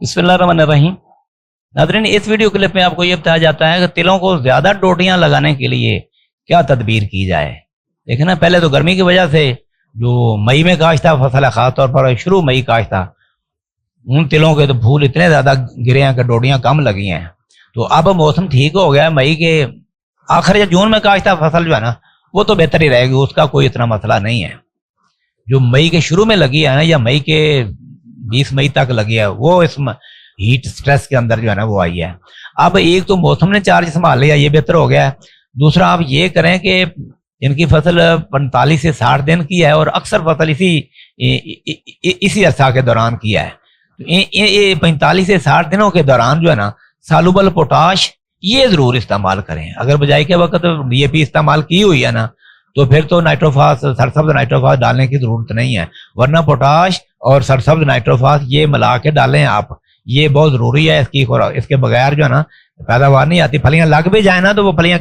بسم اللہ الرحمن الرحیم۔ ناظرین، اس ویڈیو کلپ میں آپ کو یہ بتایا جاتا ہے کہ تلوں کو زیادہ ڈوٹیاں لگانے کے لیے کیا تدبیر کی جائے۔ دیکھیں نا، پہلے تو گرمی کی وجہ سے جو مئی میں کاشت تھا فصل ہے، خاص طور پر شروع مئی کاشت تھا، ان تلوں کے تو پھول اتنے زیادہ گرے ہیں کہ ڈوٹیاں کم لگی ہیں۔ تو اب موسم ٹھیک ہو گیا، مئی کے آخر یا جون میں کاشت تھا فصل جو ہے نا، وہ تو بہتر ہی رہے گی، اس کا کوئی اتنا مسئلہ نہیں ہے۔ جو مئی کے شروع میں لگی ہے نا، یا مئی کے 20 مئی تک لگی ہے، وہ اس ہیٹ سٹریس کے اندر جو ہے نا وہ آئی ہے۔ اب ایک تو موسم نے چارج سنبھال لیا، یہ بہتر ہو گیا ہے۔ دوسرا آپ یہ کریں کہ ان کی فصل 45 سے 60 دن کی ہے، اور اکثر فصل اسی عرصہ کے دوران کیا ہے۔ 45 سے 60 دنوں کے دوران جو ہے نا سالوبل پوٹاش یہ ضرور استعمال کریں۔ اگر بجائے کے وقت ڈی اے پی استعمال کی ہوئی ہے نا، تو پھر تو نائٹروفاس، سرسبز نائٹروفاس ڈالنے کی ضرورت نہیں ہے، ورنہ پوٹاش اور سرسبز نائٹروفاس یہ ملا کے ڈالیں آپ، یہ بہت ضروری ہے۔ اس کے بغیر جو ہے نا پیداوار نہیں آتی۔ پھلیاں لگ بھی جائیں نا تو وہ پھلیاں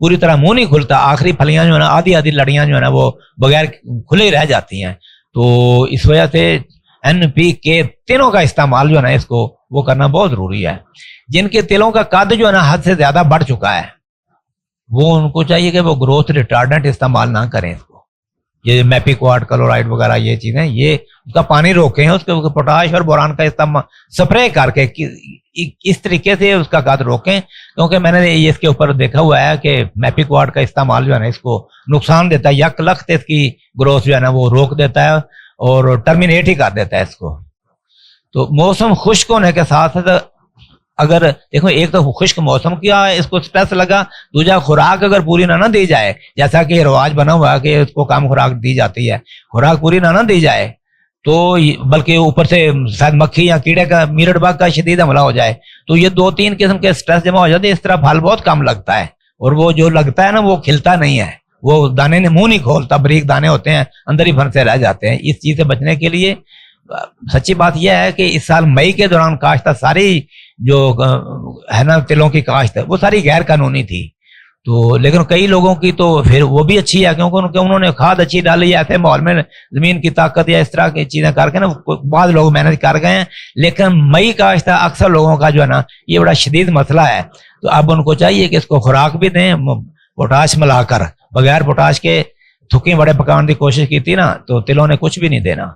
پوری طرح منہ نہیں کھلتا، آخری پھلیاں جو ہے نا آدھی لڑیاں جو ہے نا وہ بغیر کھلے ہی رہ جاتی ہیں۔ تو اس وجہ سے این پی کے تینوں کا استعمال جو ہے نا اس کو وہ کرنا بہت ضروری ہے۔ جن کے تلوں کا قد جو ہے نا حد سے زیادہ بڑھ چکا ہے، وہ ان کو چاہیے کہ وہ گروتھ ریٹارڈنٹ استعمال نہ کریں۔ اس کو یہ میپیکواڈ کلورائڈ وغیرہ یہ چیزیں، یہ اس کا پانی روکیں، اس کے پوٹاش اور بوران کا استعمال سپرے کر کے اس طریقے سے اس کا قد روکیں۔ کیونکہ میں نے اس کے اوپر دیکھا ہوا ہے کہ میپیکواڈ کا استعمال جو ہے نا اس کو نقصان دیتا ہے، یک لخت اس کی گروتھ جو ہے نا وہ روک دیتا ہے اور ٹرمینیٹ ہی کر دیتا ہے اس کو۔ تو موسم خشک ہونے کے ساتھ ساتھ اگر دیکھو، ایک تو خشک موسم کیا ہے، اس کو سٹریس لگا، دوسرا خوراک اگر پوری نہ دی جائے، جیسا کہ رواج بنا ہوا ہے کہ اس کو کم خوراک دی جاتی ہے، خوراک پوری نہ دی جائے تو بلکہ اوپر سے شاید مکھی یا کیڑے کا، میرٹ بگ کا شدید حملہ ہو جائے، تو یہ 2-3 قسم کے سٹریس جمع ہو جاتے ہیں۔ اس طرح پھل بہت کم لگتا ہے، اور وہ جو لگتا ہے نا وہ کھلتا نہیں ہے، وہ دانے نے منہ نہیں کھولتا، بریک دانے ہوتے ہیں اندر ہی پھنسے رہ جاتے ہیں۔ اس چیز سے بچنے کے لیے سچی بات یہ ہے کہ اس سال مئی کے دوران کاشت ساری جو ہے نا تلوں کی کاشت ہے وہ ساری غیر قانونی تھی، تو لیکن کئی لوگوں کی تو پھر وہ بھی اچھی ہے، کیونکہ انہوں نے کھاد اچھی ڈالی ہے، ایسے ماحول میں زمین کی طاقت یا اس طرح کی چیزیں کر کے نا بعض لوگ محنت کر گئے ہیں۔ لیکن مئی کاشت اکثر لوگوں کا جو ہے نا یہ بڑا شدید مسئلہ ہے، تو اب ان کو چاہیے کہ اس کو خوراک بھی دیں، پوٹاش ملا کر۔ بغیر پوٹاش کے تھکیں بڑے پکان کی کوشش کی تھی نا تو تلوں نے کچھ بھی نہیں دینا۔